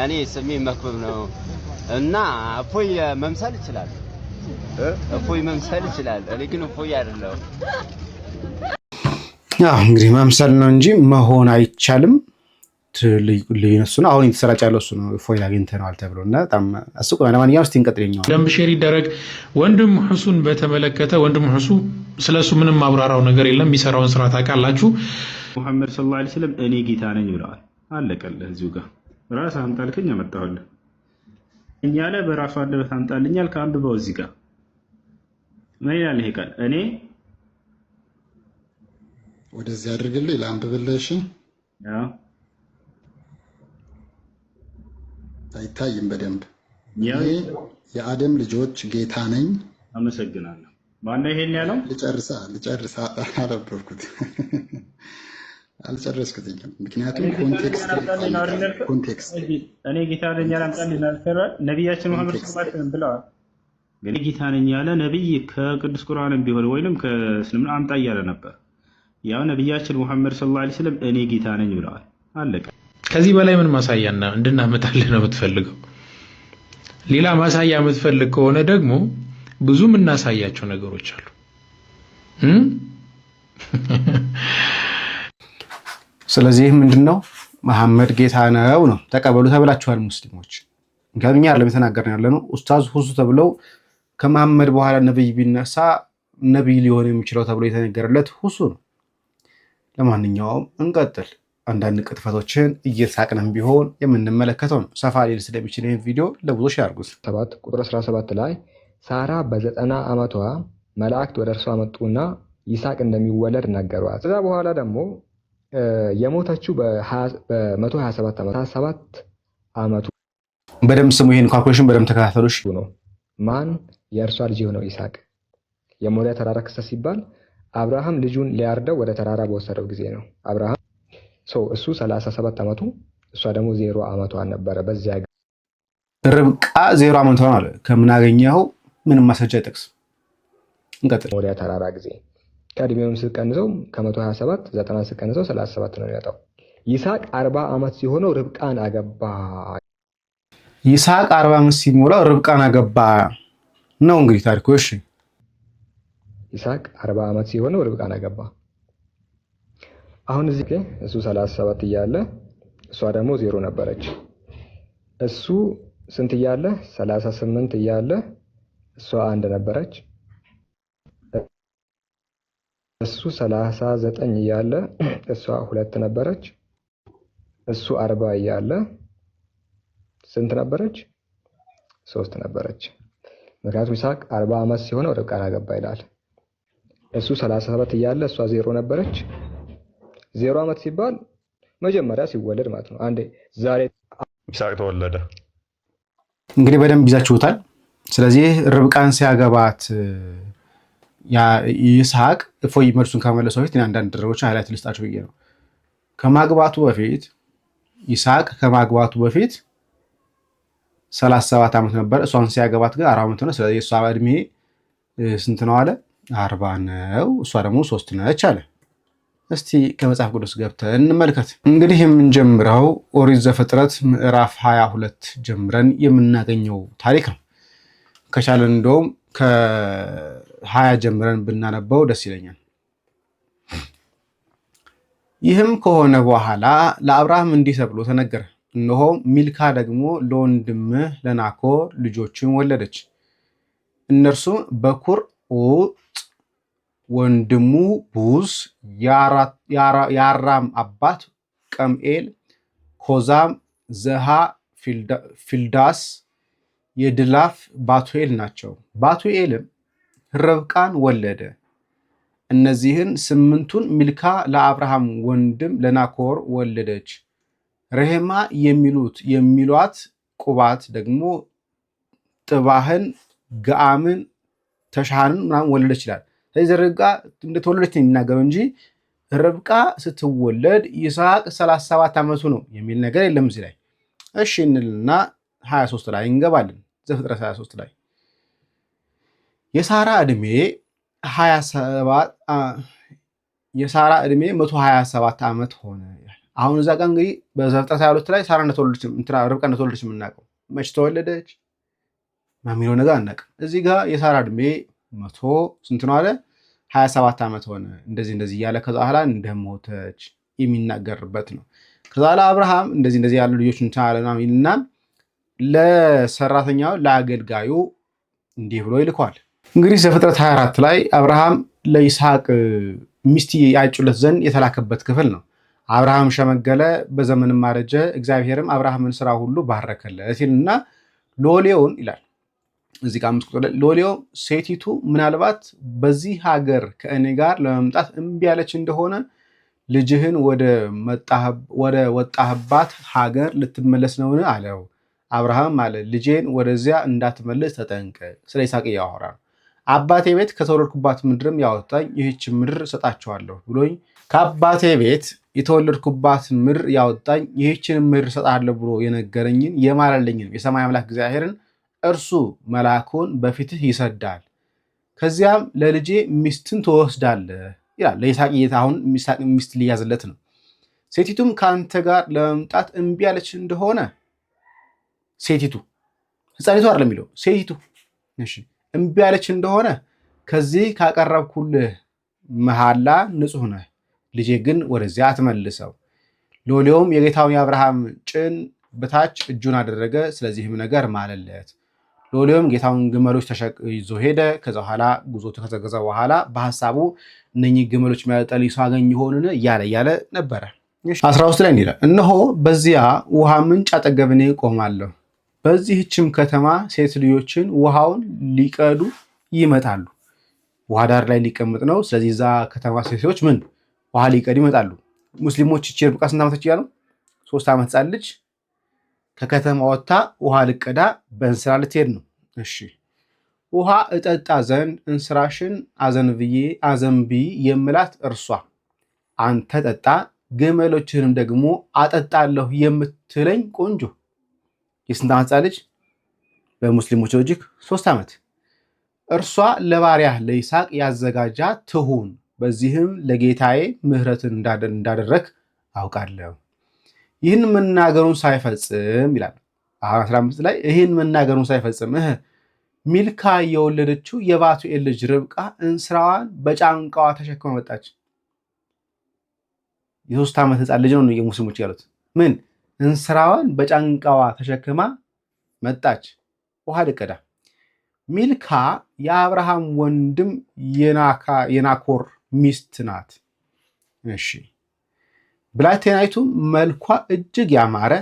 እኔ ስሜ መክብብ ነው እና እፎይ መምሰል ይችላል። እፎይ መምሰል ይችላል። እኔ ግን እፎይ አይደለሁም። ያው እንግዲህ መምሰል ነው እንጂ መሆን አይቻልም። ልዩነቱ ነው። አሁን የተሰራጨ ያለው እሱ ነው። እፎይ አግኝተነዋል ተብሎና በጣም አስቆ ለማንኛውም እስቲ እንቀጥልኛው ደም ሼር ይደረግ። ወንድም ሁሱን በተመለከተ ወንድም ሁሱ ስለሱ ምንም ማብራራው ነገር የለም። የሚሰራውን ስራ ታውቃላችሁ። ሙሐመድ ሰለላሁ ዐለይሂ ወሰለም እኔ ጌታ ነኝ ብለዋል። አለቀልህ። እዚሁ ጋር ራስ አምጣልከኝ አመጣሁልህ እኛለ በራሱ አንደበት አምጣልኛል ከአንብበው እዚህ ጋር ምን ይላል ይሄ ቃል? እኔ ወደዚህ አድርግልኝ ላንብብልህ። እሺ አዎ አይታይም በደንብ። እኔ የአደም ልጆች ጌታ ነኝ። አመሰግናለሁ። ማን ነው ይሄን ያለው? ልጨርሳ አላበብኩት አልጨረስኩትም። ምክንያቱም ኮንቴክስት እኔ ጌታ ነኝ ያላምጣልን አልከራል ነብያችን መሐመድ ሰለላሁ ዐለይሂ ወሰለም ብለዋል። ግን ጌታ ነኝ ያለ ነብይ ከቅዱስ ቁርአንም ቢሆን ወይንም ከእስልምና አምጣ እያለ ነበር። ያው ነብያችን መሐመድ ሰለላሁ ዐለይሂ ወሰለም እኔ ጌታ ነኝ ብለዋል። አለቀ። ከዚህ በላይ ምን ማሳያና እንድናመጣልህ ነው የምትፈልገው? ሌላ ማሳያ የምትፈልግ ከሆነ ደግሞ ብዙ የምናሳያቸው ነገሮች አሉ። ስለዚህ ምንድነው መሐመድ ጌታ ነው ተቀበሉ ተብላችኋል ሙስሊሞች። ምክንያቱም አይደለም የተናገርን ያለ ነው። ኡስታዝ ሁሱ ተብለው ከመሐመድ በኋላ ነብይ ቢነሳ ነብይ ሊሆን የሚችለው ተብሎ የተነገረለት ሁሱ ነው። ለማንኛውም እንቀጥል። አንዳንድ ቅጥፈቶችን እየሳቅንም ቢሆን የምንመለከተው ነው። ሰፋ ሊል ስለሚችል ይህን ቪዲዮ ለብዙዎች ያርጉት። 7 ቁጥር 17 ላይ ሳራ በ90 ዓመቷ መላእክት ወደ እርሷ መጡና ይስሐቅ እንደሚወለድ ነገሯት። ከዛ በኋላ ደግሞ የሞተችው በ127 ዓመቱ በደምብ ስሙ። ይሄን ካልኩሌሽን በደምብ ተከታተሉሽ ነው። ማን የእርሷ ልጅ የሆነው ይስሐቅ የሞሪያ ተራራ ክስተት ሲባል አብርሃም ልጁን ሊያርደው ወደ ተራራ በወሰደው ጊዜ ነው። አብርሃም እሱ 37 ዓመቱ እሷ ደግሞ 0 ዓመቷ ነበረ። በዚያ ርብቃ 0 ዓመቷ አለ። ከምን አገኘኸው? ምንም ማስረጃ አይጠቅስ። እንቀጥል። ሞሪያ ተራራ ጊዜ ከእድሜውም ስትቀንሰው ከ127 90 ስትቀንሰው 37 ነው የሚወጣው። ይስሐቅ 40 ዓመት ሲሆነው ርብቃን አገባ። ይስሐቅ 40 ዓመት ሲሞላው ርብቃን አገባ ነው እንግዲህ ታሪኩ። እሺ ይስሐቅ 40 ዓመት ሲሆነው ርብቃን አገባ። አሁን እዚህ እሱ 37 እያለ እሷ ደግሞ 0 ነበረች። እሱ ስንት እያለ 38 እያለ እሷ 1 ነበረች። እሱ 39 እያለ እሷ 2 ነበረች። እሱ 40 እያለ ስንት ነበረች? 3 ነበረች። ምክንያቱም ይስሐቅ 40 ዓመት ሲሆነው ርብቃን አገባ ይላል። እሱ 37 እያለ እሷ 0 ነበረች። 0 ዓመት ሲባል መጀመሪያ ሲወለድ ማለት ነው። አንዴ ዛሬ ይስሐቅ ተወለደ። እንግዲህ በደንብ ይዛችሁታል። ስለዚህ ርብቃን ሲያገባት ይስሐቅ እፎይ መልሱን ከመለሰው በፊት አንዳንድ ድረቦችን ሃይላይት ልስጣችሁ ብዬ ነው። ከማግባቱ በፊት ይስሐቅ ከማግባቱ በፊት 37 ዓመት ነበር። እሷን ሲያገባት ግን 40 ዓመት ነው። ስለዚህ እሷ እድሜ ስንት ነው አለ? 40 ነው። እሷ ደግሞ 3 ነች አለ። እስቲ ከመጽሐፍ ቅዱስ ገብተን እንመልከት። እንግዲህ የምንጀምረው ኦሪት ዘፍጥረት ምዕራፍ 22 ጀምረን የምናገኘው ታሪክ ነው። ከቻለን እንደውም ከ20 ጀምረን ብናነበው ደስ ይለኛል። ይህም ከሆነ በኋላ ለአብርሃም እንዲህ ተብሎ ተነገረ፣ እነሆ ሚልካ ደግሞ ለወንድምህ ለናኮር ልጆችን ወለደች። እነርሱም በኩር ኡጥ፣ ወንድሙ ቡዝ፣ የአራም አባት ቀምኤል፣ ኮዛም፣ ዘሃ፣ ፊልዳስ፣ የድላፍ ባቱኤል ናቸው። ባቱኤልም ርብቃን ወለደ። እነዚህን 8ቱን ሚልካ ለአብርሃም ወንድም ለናኮር ወለደች። ረሄማ የሚሏት ቁባት ደግሞ ጥባህን፣ ገአምን፣ ተሻህንን ምናምን ወለደች ይላል። ስለዚህ ርብቃ እንደተወለደች ነው የሚናገረው እንጂ ርብቃ ስትወለድ ይስሐቅ 37 ዓመቱ ነው የሚል ነገር የለም እዚህ ላይ። እሺ እንልና 23 ላይ እንገባለን። ዘፍጥረት 23 ላይ የሳራ ዕድሜ 127 ዓመት ሆነ። አሁን እዛ ጋር እንግዲህ በዘፍጥረት 22 ላይ ሳራ እንደተወለደች ርብቃ እንደተወለደች የምናውቀው መች ተወለደች የሚለው ነገር አናውቅም። እዚህ ጋር የሳራ ዕድሜ 100 ስንት ነው አለ? 27 ዓመት ሆነ። እንደዚህ እያለ ከዛ በኋላ እንደሞተች የሚናገርበት ነው። ከዛ በኋላ አብርሃም እንደዚህ ያሉ ልጆች ይልና ለሰራተኛው ለአገልጋዩ እንዲህ ብሎ ይልኳል። እንግዲህ ዘፍጥረት 24 ላይ አብርሃም ለይስሐቅ ሚስት ያጩለት ዘንድ የተላከበት ክፍል ነው። አብርሃም ሸመገለ፣ በዘመንም አረጀ፣ እግዚአብሔርም አብርሃምን ስራ ሁሉ ባረከለት ይልና ሎሌውን ይላል እዚህ ጋር 5 ቁጥር ሎሌው ሴቲቱ ምናልባት በዚህ ሀገር ከእኔ ጋር ለመምጣት እምቢ ያለች እንደሆነ ልጅህን ወደ ወጣህባት ሀገር ልትመለስ ነውን አለው። አብርሃም አለ ልጄን ወደዚያ እንዳትመለስ ተጠንቀቅ። ስለ ይስሐቅ እያወራ ነው። አባቴ ቤት ከተወለድኩባት ምድርም ያወጣኝ ይህች ምድር እሰጣቸዋለሁ ብሎኝ ከአባቴ ቤት የተወለድኩባትን ምድር ያወጣኝ ይህችን ምድር እሰጣለሁ ብሎ የነገረኝን የማለልኝን የሰማይ አምላክ እግዚአብሔርን እርሱ መልአኩን በፊትህ ይሰዳል፣ ከዚያም ለልጄ ሚስትን ትወስዳለህ ይላል። ለይስሐቅ አሁን ሚስት ሊያዝለት ነው። ሴቲቱም ከአንተ ጋር ለመምጣት እምቢ ያለች እንደሆነ ሴቲቱ ሕፃኒቱ አይደለም የሚለው ሴቲቱ እምቢ ያለች እንደሆነ ከዚህ ካቀረብኩልህ መሐላ ንጹሕ ነህ፣ ልጄ ግን ወደዚያ አትመልሰው። ሎሌውም የጌታውን የአብርሃም ጭን በታች እጁን አደረገ፣ ስለዚህም ነገር ማለለት። ሎሌውም ጌታውን ግመሎች ይዞ ሄደ። ከዛ በኋላ ጉዞ ከተገዛ በኋላ በሐሳቡ እነኚህ ግመሎች የሚያጠጣ ሰው አገኝ ይሆንን እያለ ነበረ። 13 ላይ ይላል፣ እነሆ በዚያ ውሃ ምንጭ አጠገብ እኔ ቆማለሁ፣ በዚህችም ከተማ ሴት ልጆችን ውሃውን ሊቀዱ ይመጣሉ። ውሃ ዳር ላይ ሊቀመጥ ነው። ስለዚህ እዛ ከተማ ሴቶች ምን ውሃ ሊቀዱ ይመጣሉ። ሙስሊሞች ይቺ ርብቃ ስንት ዓመት እያሉ 3 ዓመት ሕፃን ልጅ ከከተማ ወጥታ ውሃ ልቀዳ በእንስራ ልትሄድ ነው። እሺ ውሃ እጠጣ ዘንድ እንስራሽን አዘንብዪ የምላት እርሷ፣ አንተ ጠጣ ግመሎችንም ደግሞ አጠጣለሁ የምትለኝ ቆንጆ የስንት ዓመት ሕፃን ልጅ? በሙስሊሞች ሎጂክ 3 ዓመት። እርሷ ለባሪያህ ለይስሐቅ ያዘጋጃ ትሁን፣ በዚህም ለጌታዬ ምሕረትን እንዳደረግ አውቃለሁ። ይህን መናገሩን ሳይፈጽም ይላል 15 ላይ ይህን መናገሩን ሳይፈጽም ሚልካ የወለደችው የባቱኤል ልጅ ርብቃ እንስራዋን በጫንቃዋ ተሸክማ መጣች። የ3 ዓመት ሕፃን ልጅ ነው የሙስሊሞች ያሉት። ምን እንስራዋን በጫንቃዋ ተሸክማ መጣች ውሃ ልቀዳ። ሚልካ የአብርሃም ወንድም የናኮር ሚስት ናት። እሺ ብላቴናይቱ መልኳ እጅግ ያማረ፣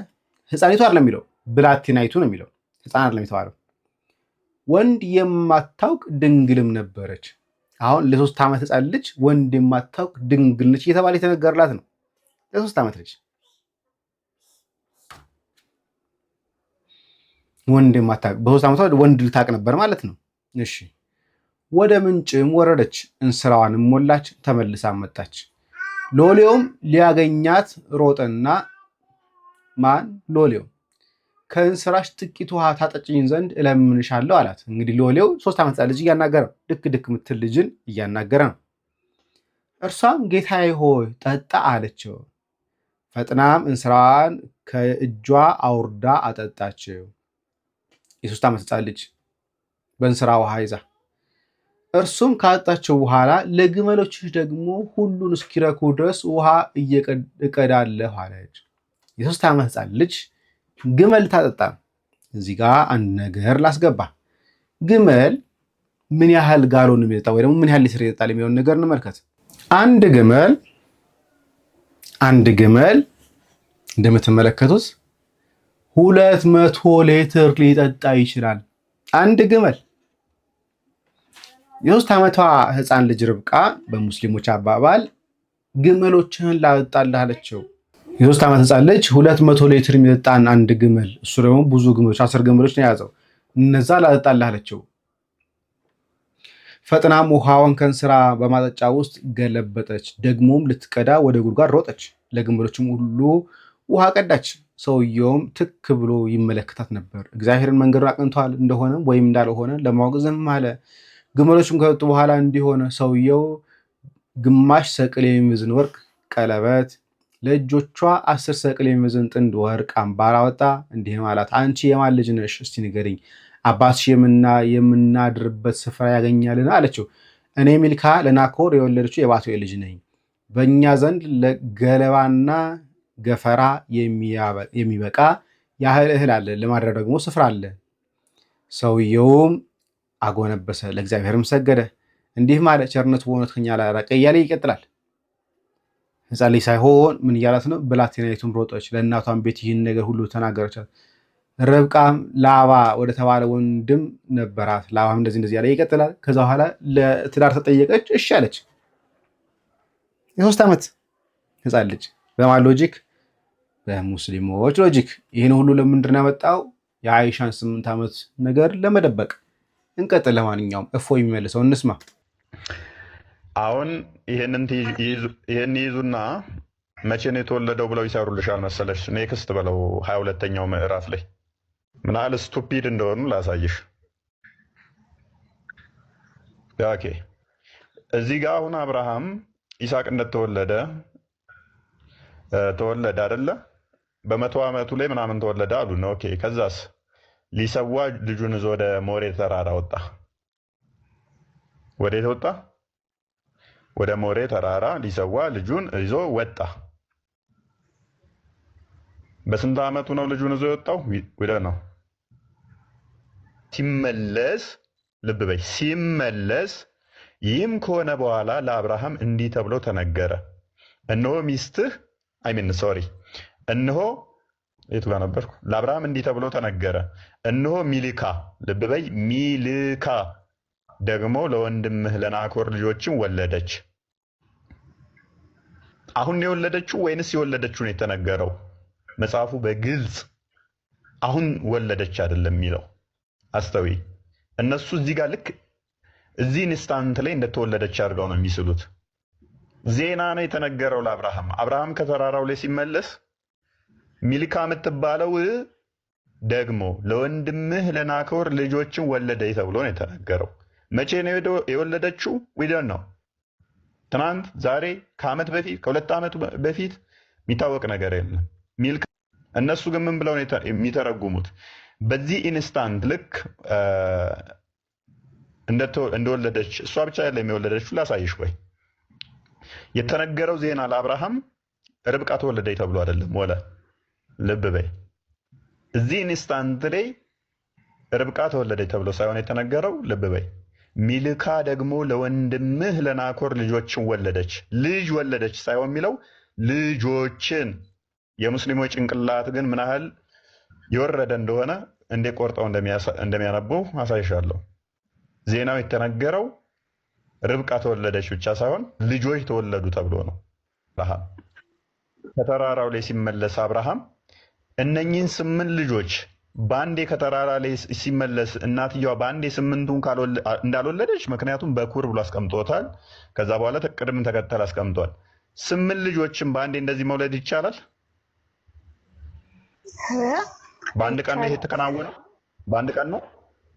ሕፃኒቱ አይደለም የሚለው ብላቴናይቱ ነው የሚለው፣ ሕፃን አይደለም የተባለው። ወንድ የማታውቅ ድንግልም ነበረች። አሁን ለ3 ዓመት ሕፃን ልጅ ወንድ የማታውቅ ድንግል ነች እየተባለ የተነገርላት ነው። ለ3 ዓመት ልጅ ወንድ የማታውቅ በ3 ዓመቷ ወንድ ልታውቅ ነበር ማለት ነው። እሺ ወደ ምንጭም ወረደች፣ እንስራዋንም ሞላች፣ ተመልሳ መጣች። ሎሌውም ሊያገኛት ሮጠና ሎሌው ከእንስራሽ ጥቂት ውሃ ታጠጭኝ ዘንድ እለምንሻለሁ አላት። እንግዲህ ሎሌው 3 ዓመት ልጅ እያናገረ ነው። ድክ ምትል ልጅን እያናገረ ነው። እርሷም ጌታዬ ሆይ ጠጣ አለችው። ፈጥናም እንስራዋን ከእጇ አውርዳ አጠጣችው። የ3 ዓመት ሕፃን ልጅ በእንስራ ውሃ ይዛ። እርሱም ካጠጣቸው በኋላ ለግመሎችሽ ደግሞ ሁሉን እስኪረኩ ድረስ ውሃ እቀዳለሁ አለች። የ3 ዓመት ሕፃን ልጅ ግመል ታጠጣ። እዚህ ጋር አንድ ነገር ላስገባ። ግመል ምን ያህል ጋሎን የሚጠጣ ወይ ደግሞ ምን ያህል ሊትር ይጠጣል የሚለውን ነገር እንመልከት። አንድ ግመል እንደምትመለከቱት 200 ሊትር ሊጠጣ ይችላል። አንድ ግመል። የ3 ዓመቷ ሕፃን ልጅ ርብቃ በሙስሊሞች አባባል ግመሎችህን ላጠጣልህ አለችው። የ3 ዓመት ሕፃን ልጅ 200 ሊትር የሚጠጣን አንድ ግመል፣ እሱ ደግሞ ብዙ ግመሎች 10 ግመሎች ነው የያዘው፣ እነዛ ላጠጣልህ አለችው። ፈጥናም ውሃውን ከእንስራ በማጠጫ ውስጥ ገለበጠች፣ ደግሞም ልትቀዳ ወደ ጉድጓድ ሮጠች፣ ለግመሎችም ሁሉ ውሃ ቀዳች። ሰውየውም ትክ ብሎ ይመለከታት ነበር። እግዚአብሔርን መንገዱን አቅንቷል እንደሆነ ወይም እንዳልሆነ ለማወቅ ዝም አለ። ግመሎችም ከወጡ በኋላ እንዲሆነ ሰውየው ግማሽ ሰቅል የሚመዝን ወርቅ ቀለበት፣ ለእጆቿ 10 ሰቅል የሚመዝን ጥንድ ወርቅ አምባር አወጣ። እንዲህም አላት፣ አንቺ የማን ልጅ ነሽ? እስቲ ንገሪኝ፣ አባትሽ የምናድርበት ስፍራ ያገኛልን? አለችው። እኔ ሚልካ ለናኮር የወለደችው የባቱኤል ልጅ ነኝ። በእኛ ዘንድ ለገለባና ገፈራ የሚበቃ ያህል እህል አለ፣ ለማድረግ ደግሞ ስፍራ አለ። ሰውየውም አጎነበሰ፣ ለእግዚአብሔርም ሰገደ። እንዲህ ማለት ቸርነቱ በእውነት ከኛ ላይ ራቀ እያለ ይቀጥላል። ሕፃን ልጅ ሳይሆን ምን እያላት ነው? ብላቴናይቱም ሮጠች፣ ለእናቷን ቤት ይህን ነገር ሁሉ ተናገረቻት። ርብቃም ላባ ወደ ተባለ ወንድም ነበራት። ላባም እንደዚህ ያለ ይቀጥላል። ከዛ በኋላ ለትዳር ተጠየቀች፣ እሺ አለች። የ3 ዓመት ሕፃን ልጅ በማን ሎጂክ? በሙስሊሞች ሎጂክ። ይህን ሁሉ ለምንድን ነው ያመጣው? የአይሻን 8 ዓመት ነገር ለመደበቅ። እንቀጥል። ለማንኛውም እፎይ የሚመልሰው እንስማ። አሁን ይህን ይይዙና መቼ ነው የተወለደው ብለው ይሰሩልሻል መሰለሽ። ኔክስት ብለው 22ኛው ምዕራፍ ላይ ምን ያህል ስቱፒድ እንደሆኑ ላሳይሽ። ኦኬ እዚህ ጋር አሁን አብርሃም ይስሐቅ እንደተወለደ አይደለ? በ100 ዓመቱ ላይ ምናምን ተወለደ አሉ ነው። ኦኬ ከዛስ ሊሰዋ ልጁን ይዞ ወደ ሞሬ ተራራ ወጣ። ወዴት ወጣ? ወደ ሞሬ ተራራ ሊሰዋ ልጁን ይዞ ወጣ። በስንት ዓመቱ ነው ልጁን ይዞ የወጣው? ወደ ነው ሲመለስ፣ ልብ በይ ሲመለስ፣ ይህም ከሆነ በኋላ ለአብርሃም እንዲህ ተብሎ ተነገረ፣ እነሆ ሚስትህ እነሆ የቱ ጋር ነበርኩ? ለአብርሃም እንዲህ ተብሎ ተነገረ፣ እነሆ ሚልካ፣ ልብ በይ ሚልካ ደግሞ ለወንድምህ ለናኮር ልጆችን ወለደች። አሁን የወለደችው ወይንስ የወለደችው ነው የተነገረው? መጽሐፉ በግልጽ አሁን ወለደች አይደለም የሚለው። አስተዊ እነሱ እዚህ ጋር ልክ እዚህ ኢንስታንት ላይ እንደተወለደች አድርገው ነው የሚስሉት። ዜና ነው የተነገረው ለአብርሃም። አብርሃም ከተራራው ላይ ሲመለስ ሚልካ የምትባለው ደግሞ ለወንድምህ ለናኮር ልጆችን ወለደች ተብሎ ነው የተነገረው። መቼ ነው የወለደችው? ዊደን ነው ትናንት፣ ዛሬ፣ ከዓመት በፊት፣ ከ2 ዓመት በፊት የሚታወቅ ነገር የለም። ሚልካ እነሱ ግን ምን ብለው ነው የሚተረጉሙት? በዚህ ኢንስታንት ልክ እንደወለደች እሷ ብቻ አይደለም የወለደችው። ላሳይሽ ወይ የተነገረው ዜና ለአብርሃም ርብቃ ተወለደች ተብሎ አይደለም። ወለ ልብ በይ እዚህ ኢንስታንት ላይ ርብቃ ተወለደች ተብሎ ሳይሆን የተነገረው ልብ በይ ሚልካ ደግሞ ለወንድምህ ለናኮር ልጆችን ወለደች። ልጅ ወለደች ሳይሆን የሚለው ልጆችን። የሙስሊሞች ጭንቅላት ግን ምን ያህል የወረደ እንደሆነ እንዴት ቆርጠው እንደሚያነቡ አሳይሻለሁ። ዜናው የተነገረው ርብቃ ተወለደች ብቻ ሳይሆን ልጆች ተወለዱ ተብሎ ነው። አብርሃም ከተራራው ላይ ሲመለስ አብርሃም እነኚህን 8 ልጆች በአንዴ ከተራራ ላይ ሲመለስ እናትየዋ በአንዴ 8ቱን እንዳልወለደች፣ ምክንያቱም በኩር ብሎ አስቀምጦታል። ከዛ በኋላ ቅድም ተከተል አስቀምጧል። 8 ልጆችን በአንዴ እንደዚህ መውለድ ይቻላል? በአንድ ቀን ነው ይሄ የተከናወነው? በአንድ ቀን ነው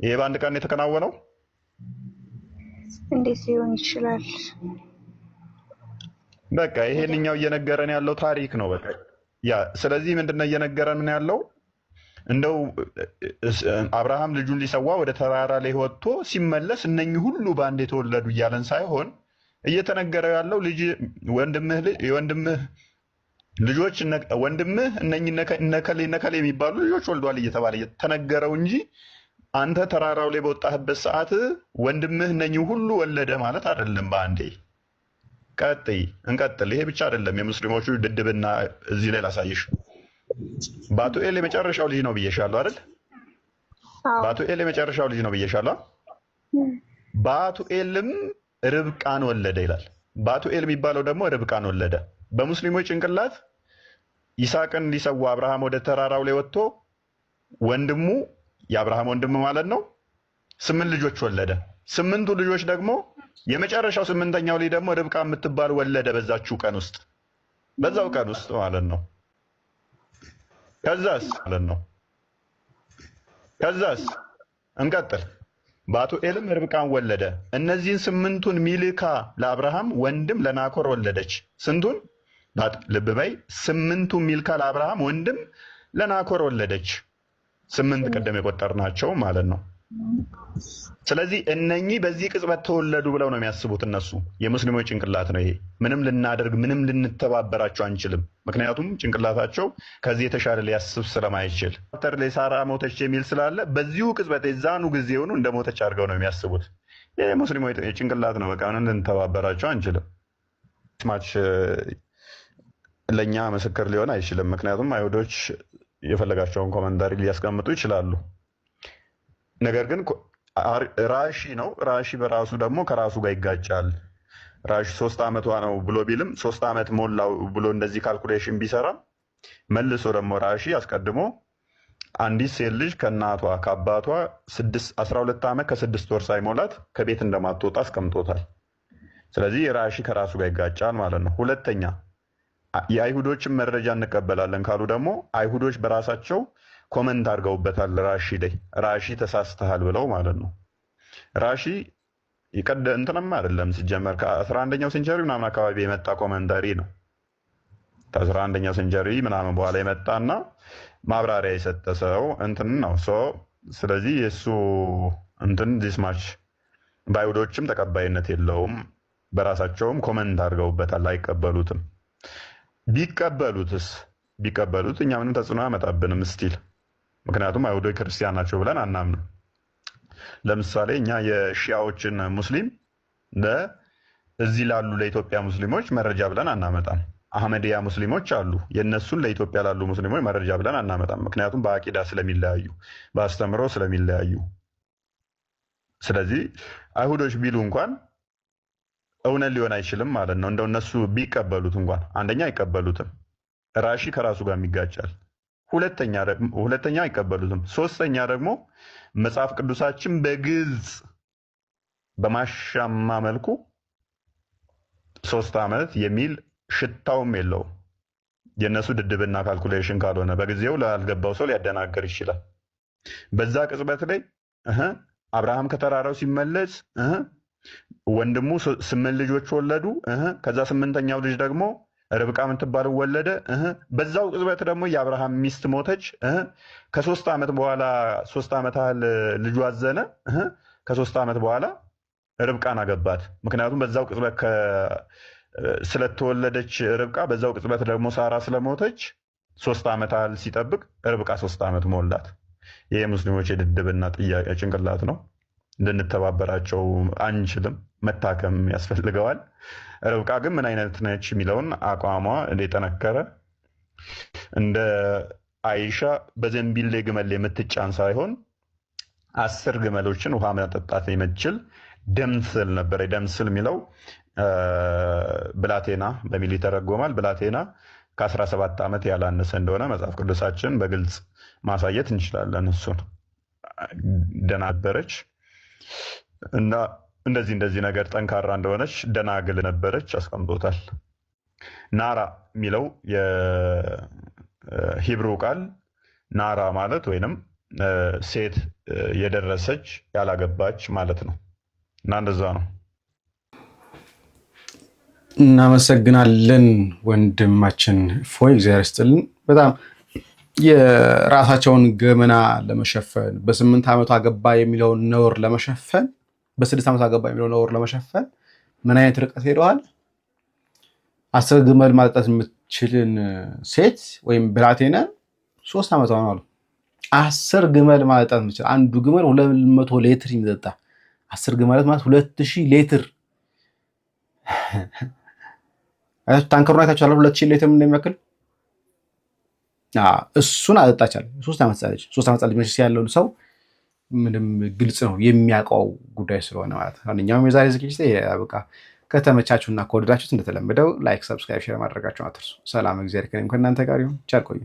ይሄ? በአንድ ቀን ነው የተከናወነው? እንዴት ሊሆን ይችላል? በቃ ይሄንኛው እየነገረን ያለው ታሪክ ነው። በቃ ያ ስለዚህ ምንድነው እየነገረን ያለው? እንደው አብርሃም ልጁን ሊሰዋ ወደ ተራራ ላይ ወጥቶ ሲመለስ እነኚህ ሁሉ በአንድ የተወለዱ እያለን ሳይሆን እየተነገረው ያለው ልጅ ወንድምህ ልጆች ወንድምህ እነኚህ ነከሌ የሚባሉ ልጆች ወልዷል እየተባለ እየተነገረው እንጂ አንተ ተራራው ላይ በወጣህበት ሰዓት ወንድምህ እነኚህ ሁሉ ወለደ ማለት አይደለም በአንዴ። እንቀጥል። ይሄ ብቻ አይደለም የሙስሊሞቹ ድድብና። እዚህ ላይ ላሳይሽ። ባቱኤል የመጨረሻው ልጅ ነው ብዬሻለሁ አይደል? ባቱኤል የመጨረሻው ልጅ ነው ብዬሻለሁ። ባቱኤልም ርብቃን ወለደ ይላል። ባቱኤል የሚባለው ደግሞ ርብቃን ወለደ። በሙስሊሞች ጭንቅላት ይስሐቅን ሊሰዋ አብርሃም ወደ ተራራው ላይ ወጥቶ ወንድሙ የአብርሃም ወንድም ማለት ነው 8 ልጆች ወለደ። 8ቱ ልጆች ደግሞ የመጨረሻው 8ኛው ልጅ ደግሞ ርብቃ የምትባል ወለደ በዛው ቀን ውስጥ ማለት ነው። ከዛስ እንቀጥል። ባቱኤልም ርብቃን ወለደ። እነዚህን 8ቱን ሚልካ ለአብርሃም ወንድም ለናኮር ወለደች። ስንቱን? ልብ በይ 8ቱ ሚልካ ለአብርሃም ወንድም ለናኮር ወለደች። 8 ቀደም የቆጠርናቸው ማለት ነው። ስለዚህ እነኚህ በዚህ ቅጽበት ተወለዱ ብለው ነው የሚያስቡት እነሱ። የሙስሊሞች ጭንቅላት ነው ይሄ። ምንም ልናደርግ ምንም ልንተባበራቸው አንችልም። ምክንያቱም ጭንቅላታቸው ከዚህ የተሻለ ሊያስብ ስለማይችል ተር ላይ ሳራ ሞተች የሚል ስላለ በዚሁ ቅጽበት የዛኑ ጊዜውኑ እንደሞተች አድርገው ነው የሚያስቡት። የሙስሊሞች ጭንቅላት ነው። በቃ ምንም ልንተባበራቸው አንችልም። ማች ለኛ ምስክር ሊሆን አይችልም። ምክንያቱም አይሁዶች የፈለጋቸውን ኮመንታሪ ሊያስቀምጡ ይችላሉ። ነገር ግን ራሺ ነው። ራሺ በራሱ ደግሞ ከራሱ ጋር ይጋጫል። ራሺ 3 ዓመቷ ነው ብሎ ቢልም 3 ዓመት ሞላው ብሎ እንደዚህ ካልኩሌሽን ቢሰራ መልሶ ደግሞ ራሺ አስቀድሞ አንዲት ሴት ልጅ ከእናቷ ከአባቷ 12 ዓመት ከ6 ወር ሳይሞላት ከቤት እንደማትወጣ አስቀምጦታል። ስለዚህ ራሺ ከራሱ ጋር ይጋጫል ማለት ነው። ሁለተኛ የአይሁዶችን መረጃ እንቀበላለን ካሉ ደግሞ አይሁዶች በራሳቸው ኮመንት አድርገውበታል ራሺ ላይ። ራሺ ተሳስተሃል ብለው ማለት ነው። ራሺ እንትንም አይደለም ሲጀመር ከ11ኛው ሴንቸሪ ምናምን አካባቢ የመጣ ኮመንታሪ ነው። ከ11ኛው ሴንቸሪ ምናምን በኋላ የመጣና ማብራሪያ የሰጠ ሰው እንትን ነው። ስለዚህ የእሱ እንትን ዲስማች በአይሁዶችም ተቀባይነት የለውም። በራሳቸውም ኮመንት አድርገውበታል፣ አይቀበሉትም። ቢቀበሉትስ ቢቀበሉት እኛ ምንም ተጽዕኖ አያመጣብንም ስቲል። ምክንያቱም አይሁዶች ክርስቲያን ናቸው ብለን አናምንም። ለምሳሌ እኛ የሺያዎችን ሙስሊም እዚህ ላሉ ለኢትዮጵያ ሙስሊሞች መረጃ ብለን አናመጣም። አህመዲያ ሙስሊሞች አሉ፣ የነሱን ለኢትዮጵያ ላሉ ሙስሊሞች መረጃ ብለን አናመጣም። ምክንያቱም በአቂዳ ስለሚለያዩ፣ በአስተምሮ ስለሚለያዩ። ስለዚህ አይሁዶች ቢሉ እንኳን እውነት ሊሆን አይችልም ማለት ነው። እንደው እነሱ ቢቀበሉት እንኳን አንደኛ አይቀበሉትም፣ ራሺ ከራሱ ጋር ይጋጫል። ሁለተኛ አይቀበሉትም። ሶስተኛ ደግሞ መጽሐፍ ቅዱሳችን በግልጽ በማሻማ መልኩ 3 ዓመት የሚል ሽታውም የለውም። የነሱ ድድብና ካልኩሌሽን ካልሆነ በጊዜው ላልገባው ሰው ሊያደናገር ይችላል። በዛ ቅጽበት ላይ አብርሃም ከተራራው ሲመለስ ወንድሙ 8 ልጆች ወለዱ። ከዛ 8ኛው ልጅ ደግሞ ርብቃ የምትባለው ወለደ። በዛው ቅጽበት ደግሞ የአብርሃም ሚስት ሞተች። ከ3 ዓመት በኋላ 3 ዓመት ያህል ልጁ አዘነ። ከ3 ዓመት በኋላ ርብቃን አገባት። ምክንያቱም በዛው ቅጽበት ስለተወለደች ርብቃ በዛው ቅጽበት ደግሞ ሳራ ስለሞተች 3 ዓመት ያህል ሲጠብቅ ርብቃ 3 ዓመት ሞላት። ይሄ ሙስሊሞች የድድብና ጥያቄ ጭንቅላት ነው። ልንተባበራቸው አንችልም፣ መታከም ያስፈልገዋል። ርብቃ ግን ምን አይነት ነች የሚለውን አቋሟ የጠነከረ እንደ አይሻ በዘንቢል ግመል የምትጫን ሳይሆን 10 ግመሎችን ውሃ መጠጣት የምትችል ደምስል ነበር። ደምስል የሚለው ብላቴና በሚል ይተረጎማል። ብላቴና ከ17 ዓመት ያላነሰ እንደሆነ መጽሐፍ ቅዱሳችን በግልጽ ማሳየት እንችላለን። እሱን ደህና ነበረች እና እንደዚህ ነገር ጠንካራ እንደሆነች ደናግል ነበረች አስቀምጦታል። ናራ የሚለው የሂብሩ ቃል ናራ ማለት ወይንም ሴት የደረሰች ያላገባች ማለት ነው እና እንደዛ ነው። እናመሰግናለን ወንድማችን ፎይ፣ እግዚአብሔር ይስጥልን። በጣም የራሳቸውን ገመና ለመሸፈን በ8 ዓመቱ አገባ የሚለውን ነውር ለመሸፈን በ6 ዓመቱ አገባ የሚለውን ነውር ለመሸፈን ምን አይነት ርቀት ሄደዋል? 10 ግመል ማጠጣት የምትችልን ሴት ወይም ብላቴና 3 ዓመቷ ነው አሉ። 10 ግመል ማጠጣት የምትችል አንዱ ግመል 200 ሊትር የሚጠጣ 10 ግመል ማለት 2000 ሊትር ታንከሩን አይታችኋል? 2000 ሊትር እንደሚያክል እሱን አጠጣቻል። 3 ዓመት ጻለች። 3 ዓመት ጻለች መቼስ ያለው ሰው ምንም ግልጽ ነው የሚያውቀው ጉዳይ ስለሆነ ማለት ነው። አንደኛውም የዛሬ ዝግጅት በቃ ከተመቻችሁና ከወደዳችሁት እንደተለመደው ላይክ፣ ሰብስክራይብ፣ ሼር ማድረጋችሁን አትርሱ። ሰላም፣ እግዚአብሔር ከእናንተ ጋር ይሁን። ቸር ቆዩ።